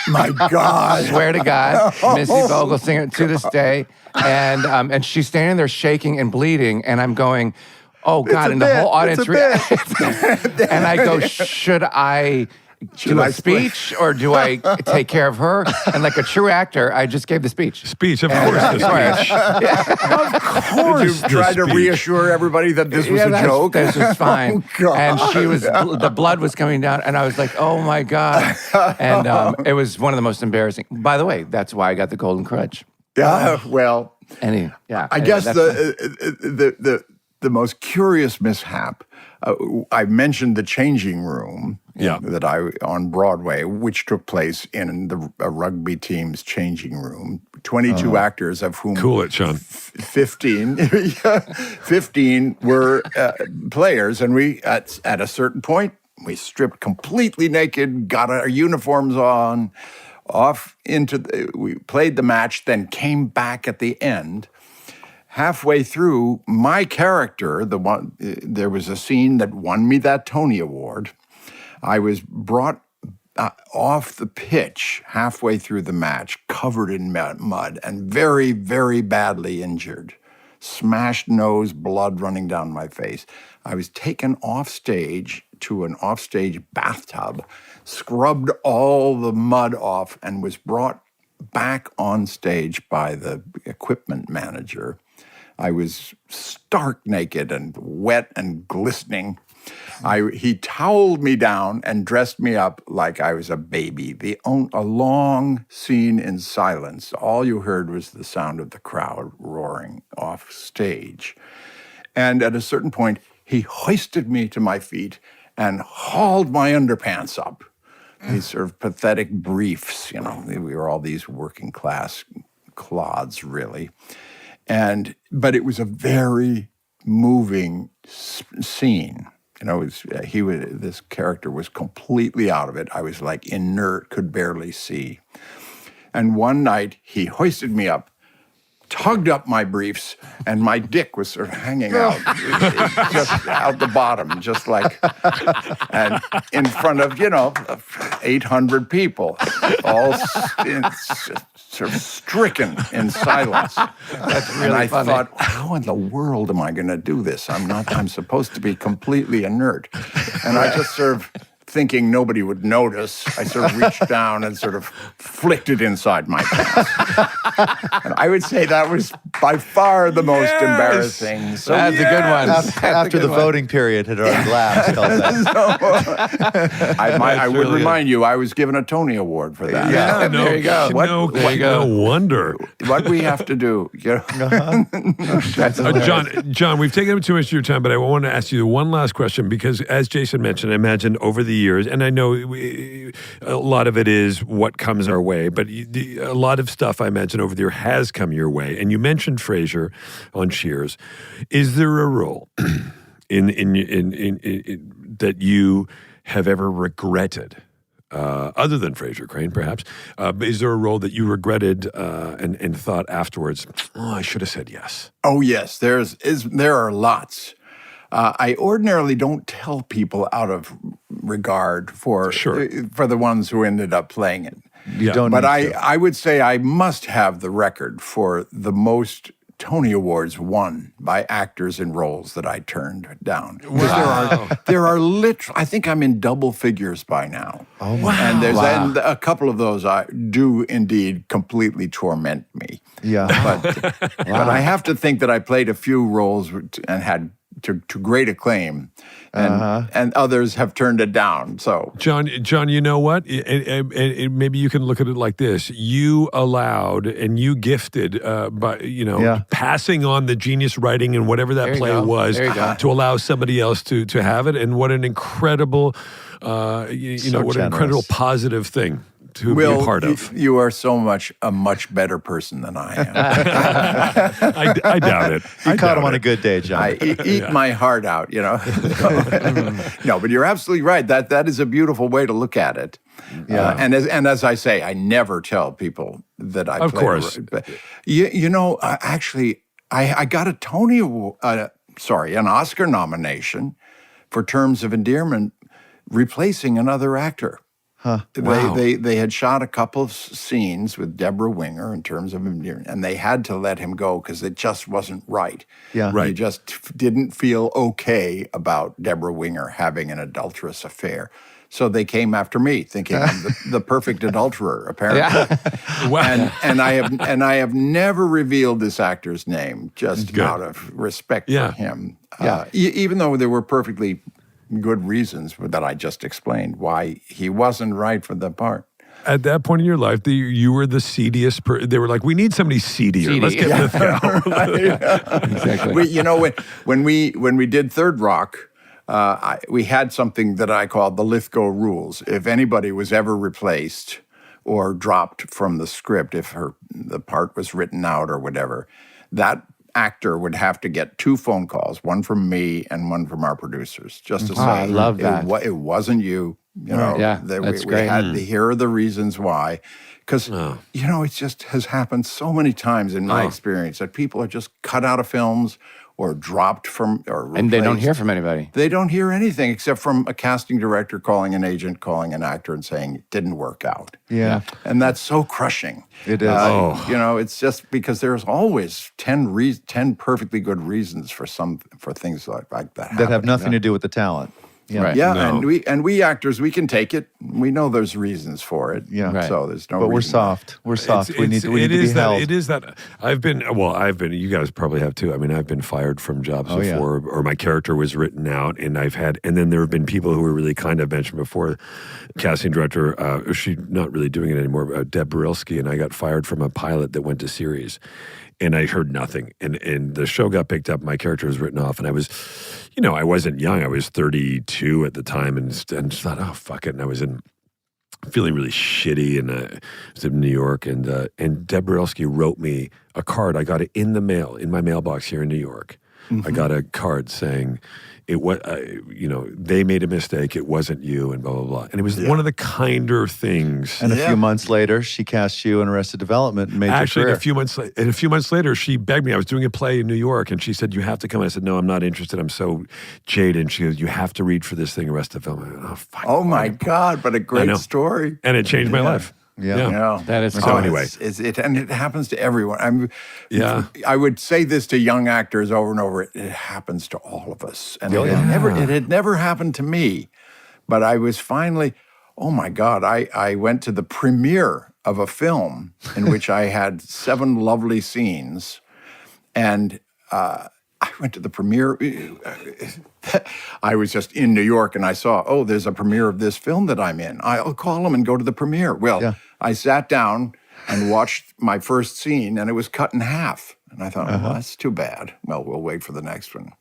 My God. I swear to God, Missy Vogelsinger to this day. And she's standing there shaking and bleeding, and I'm going, oh God, and the whole audience and I go, should I do a speech or do I take care of her? And like a true actor, I just gave the speech. Speech, of course, the speech. Of course. Did you try to reassure everybody that this was a joke? This was fine. And the blood was coming down, and I was like, oh my God. And it was one of the most embarrassing. By the way, that's why I got the Golden Crutch. Well, I guess the most curious mishap, I mentioned the changing room that on Broadway, which took place in a rugby team's changing room. 22 actors, of whom cool it, Sean. 15 were players, and we at a certain point we stripped completely naked, got our uniforms on. We played the match, then came back at the end. Halfway through, my character, there was a scene that won me that Tony Award. I was brought off the pitch halfway through the match, covered in mud and very, very badly injured. Smashed nose, blood running down my face. I was taken off stage to an offstage bathtub, scrubbed all the mud off, and was brought back on stage by the equipment manager. I was stark naked and wet and glistening. He toweled me down and dressed me up like I was a baby. A long scene in silence. All you heard was the sound of the crowd roaring off stage. And at a certain point, he hoisted me to my feet and hauled my underpants up. These sort of pathetic briefs, we were all these working class clods, really. But it was a very moving scene. This character was completely out of it. I was like inert, could barely see. And one night he hoisted me up, tugged up my briefs, and my dick was sort of hanging out, just out the bottom, just like, and in front of, 800 people, all sort of stricken in silence. That's really and I funny. thought, how in the world am I going to do this? I'm supposed to be completely inert. And I just sort of, thinking nobody would notice, I sort of reached down and sort of flicked it inside my pants. And I would say that was by far the most embarrassing. So that's a good one. After the voting period had already lapsed. I would remind you, I was given a Tony Award for that. Yeah, there you go. No wonder. What we have to do. John, we've taken up too much of your time, but I want to ask you one last question because, as Jason mentioned, I imagine over the years, and I know a lot of it is what comes our way, but a lot of stuff I imagine over the year has come your way. And you mentioned Frasier on Cheers. Is there a role in that you have ever regretted? Other than Frasier Crane, perhaps, is there a role that you regretted and thought afterwards, I should have said yes? Oh, yes, there are lots. I ordinarily don't tell people out of regard for the ones who ended up playing it. But I would say I must have the record for the most Tony Awards won by actors in roles that I turned down. Wow. There are literally, I think I'm in double figures by now. Oh, wow. And a couple of those do indeed completely torment me. Yeah. But I have to think that I played a few roles and had to great acclaim, and others have turned it down. So, John, you know what? Maybe you can look at it like this: you allowed and you gifted by passing on the genius writing and whatever that play was to allow somebody else to have it. And what an incredible, what an incredible positive thing to be a part of. You are a much better person than I am. I doubt it. You caught him on a good day, John. I eat my heart out, No, but you're absolutely right. That is a beautiful way to look at it. Yeah. And as I say, I never tell people that I play. Of course. But, actually, I got a Tony Award, an Oscar nomination for Terms of Endearment, replacing another actor. Huh. Wow. They had shot a couple of scenes with Deborah Winger in Terms of Endearment, and they had to let him go because it just wasn't right. Yeah. Right. They just didn't feel okay about Deborah Winger having an adulterous affair. So they came after me, thinking I'm the perfect adulterer, apparently. Yeah. Wow. And I have never revealed this actor's name, just out of respect for him. Even though there were perfectly good reasons that I just explained why he wasn't right for the part. At that point in your life, you were the seediest person. They were like, we need somebody seedier. Let's get Lithgow. Exactly. When we did Third Rock, we had something that I called the Lithgow rules. If anybody was ever replaced or dropped from the script, if the part was written out or whatever, that actor would have to get 2 phone calls, one from me and one from our producers, just to say, I love that. It wasn't you. That's great. Here are the reasons why. Because, it just has happened so many times in my experience that people are just cut out of films or dropped from, or replaced. And they don't hear from anybody. They don't hear anything except from a casting director calling an agent, calling an actor and saying it didn't work out. Yeah. And that's so crushing. It is. It's just because there's always 10 perfectly good reasons for things like that That have nothing to do with the talent. Right. Yeah, No. and we actors, we can take it. We know there's reasons for it. Yeah. Right. So there's no. But we're reason soft. We're soft. We need to be that, held. It is that I've been, you guys probably have too. I mean, I've been fired from jobs Oh, yeah. before, or my character was written out, and and then there have been people who were really kind. I've mentioned before, casting director, she's not really doing it anymore, Deb Barilski, and I got fired from a pilot that went to series. And I heard nothing. And the show got picked up. My character was written off. And I was, I wasn't young. I was 32 at the time and just thought, oh, fuck it. And I was feeling really shitty. And I was in New York. And Deb Barilski wrote me a card. I got it in the mail, in my mailbox here in New York. I got a card saying, they made a mistake. It wasn't you, and blah, blah, blah. And it was one of the kinder things. And a few months later, she cast you in Arrested Development and made Actually, your career. a few months later, she begged me. I was doing a play in New York, and she said, "You have to come." And I said, "No, I'm not interested. I'm so jaded." And she goes, "You have to read for this thing, Arrested Development." Oh, fuck. Oh my God! But a I great know. story. And it changed my life. Yeah. That is So cool. anyway. And it happens to everyone. I would say this to young actors over and over. It happens to all of us, and it had never happened to me. But I was finally, oh my God! I went to the premiere of a film in which I had 7 lovely scenes, and I went to the premiere. I was just in New York and I saw, oh, there's a premiere of this film that I'm in. I'll call them and go to the premiere. Well, I sat down and watched my first scene and it was cut in half. And I thought, well, that's too bad. Well, we'll wait for the next one.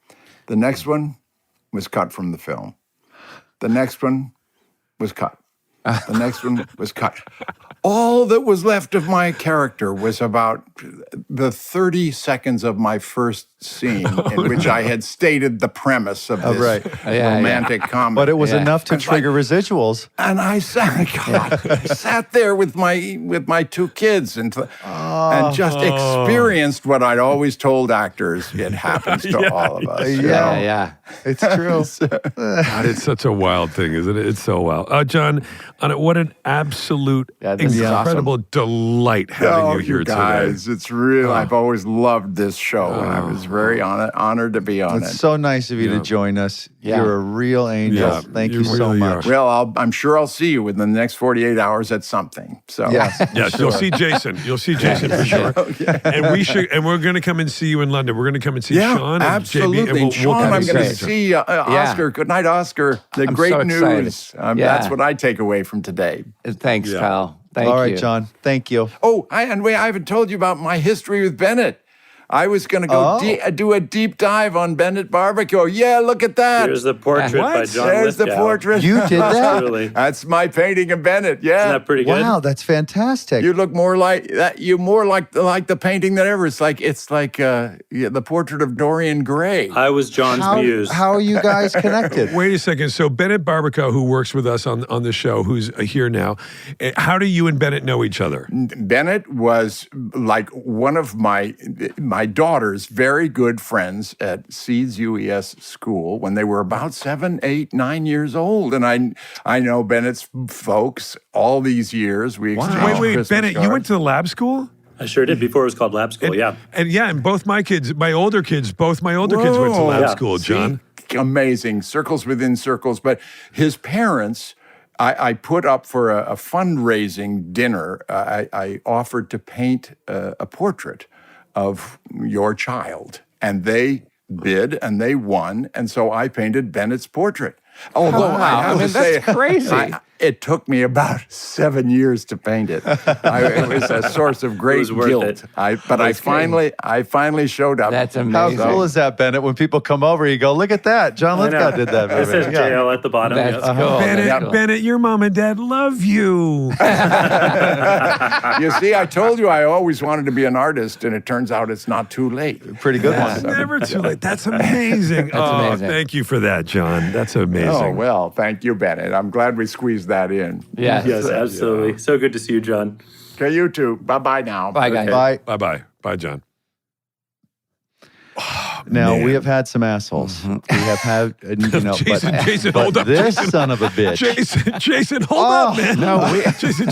The next one was cut from the film. The next one was cut. The next one was cut. All that was left of my character was about the 30 seconds of my first scene in which I had stated the premise of this romantic comedy. But it was enough to trigger residuals. And I sat there with my 2 kids and just experienced what I'd always told actors. It happens to all of us. Yeah. It's true. God, it's such a wild thing, isn't it? It's so wild. John, what an absolute incredible delight having you here guys, today. It's real. I've always loved this show, and I was very honored to be on it. It's so nice of you to join us. You're a real angel. Yeah, Thank you you so really much. are. Well, I'm sure I'll see you within the next 48 hours at something. So Yes. Yes, you'll see Jason. You'll see Jason for sure. And we're going to come and see you in London. We're going to come and see Sean and absolutely. JB, and we'll Sean, come I'm and going to each other. see Oscar. Good night, Oscar. The I'm great so excited. news. Yeah. That's what I take away from today. Thanks, pal. Thank you. All right, John. Thank you. Oh, I haven't told you about my history with Bennett. I was going to go do a deep dive on Bennett Barbecue. Yeah, look at that. Here's the portrait by John There's the Lithgow. portrait. You did that? Absolutely. That's my painting of Bennett. Yeah. Isn't that pretty good? Wow, that's fantastic. You look more like that. You more like the painting than ever. It's like the portrait of Dorian Gray. I was John's muse. How are you guys connected? Wait a second. So Bennett Barbaco, who works with us on the show, who's here now, how do you and Bennett know each other? Bennett was like one of my daughter's very good friends at Seeds UES school when they were about 7, 8, 9 years old. And I know Bennett's folks all these years. We exchanged Wait, Christmas Bennett, you cards. went to the lab school? I sure did before it was called Lab School, yeah. And both my kids, my older kids went to lab Yeah. school, John. See? Amazing. Circles within circles. But his parents, I put up for a fundraising dinner. I offered to paint a portrait of your child. And they bid and they won. And so I painted Bennett's portrait. Although I have to say, that's crazy. It took me about 7 years to paint it. It was a source of great was worth guilt. it. But I finally showed up. That's How amazing. cool is that, Bennett? When people come over, you go, look at that. John I know. Lithgow did that. It says baby. JL at the bottom. That's yes. cool. Bennett, That's cool. Bennett, your mom and dad love you. You see, I told you I always wanted to be an artist, and it turns out it's not too late. Pretty good It's one. never too late. That's amazing. amazing. Thank you for that, John. That's amazing. Oh, well, thank you, Bennett. I'm glad we squeezed that in. Yes. Yes, absolutely. So good to see you, John. Okay, you too. Bye-bye now. Bye, guys. Bye. Bye-bye. Bye, John. Now, man. we have had some assholes. We have had, Jason, but hold up. this Jason. son of a bitch. Jason, hold Oh, up, man. no, Jason,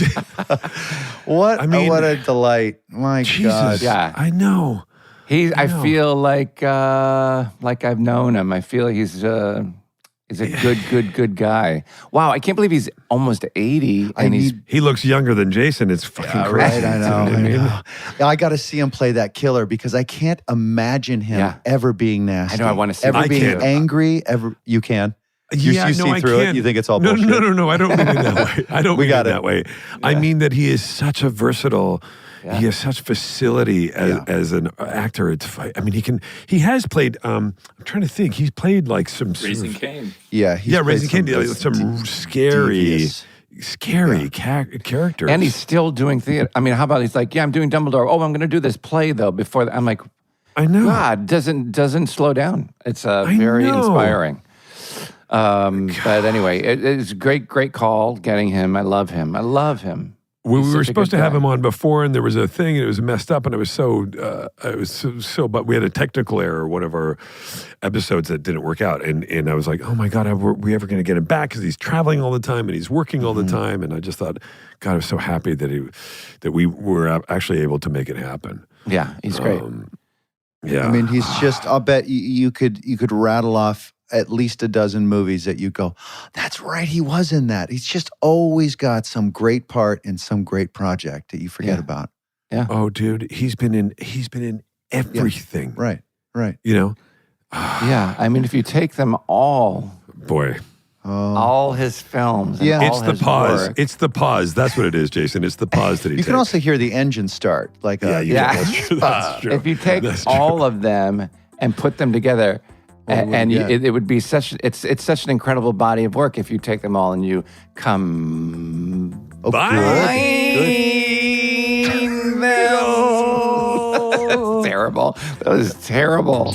What? I mean- what a delight! My Jesus. God. Yeah. I know. I feel like I've known him. I feel he's He's a good guy. Wow, I can't believe he's almost 80 and He looks younger than Jason. It's fucking crazy. Right, I know. I got to see him play that killer because I can't imagine him ever being nasty. I know, I wanna see ever that. being angry. You can. You see through it. You think it's all bullshit. No. I don't mean it that way. I don't mean it that way. I mean that he is such a versatile. Yeah. He has such facility as an actor. I mean, he has played. I'm trying to think. He's played like some Raising Cain. Yeah, Raising Cain. Some scary characters. And he's still doing theater. I mean, how about he's like, I'm doing Dumbledore. Oh, I'm going to do this play though. Before I'm like, I know. God doesn't slow down. It's very inspiring. But anyway, it's a great call getting him. I love him. We were supposed to have him on before, and there was a thing, and it was messed up, and it was so. But we had a technical error, one of our episodes that didn't work out, and I was like, oh my God, are we ever going to get him back? Because he's traveling all the time and he's working all the time, and I just thought, God, I was so happy that we were actually able to make it happen. Yeah, he's great. Yeah, I mean, he's just. I'll bet you could rattle off at least a dozen movies that you go, that's right, he was in that. He's just always got some great part in some great project that you forget about. Yeah. Oh, dude, he's been in everything. Yeah. Right. You know? Yeah. I mean, if you take them all, boy, all his films. Yeah. It's the pause. Work. It's the pause. That's what it is, Jason. It's the pause that he You takes. can also hear the engine start. Like, that's true. That's true. If you take all of them and put them together, it would be such an incredible body of work if you take them all and you come terrible. That was terrible.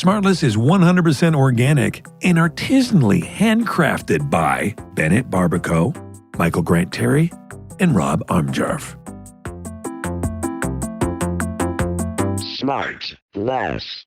SmartLess is 100% organic and artisanally handcrafted by Bennett Barbaco, Michael Grant Terry, and Rob Armjarf. SmartLess.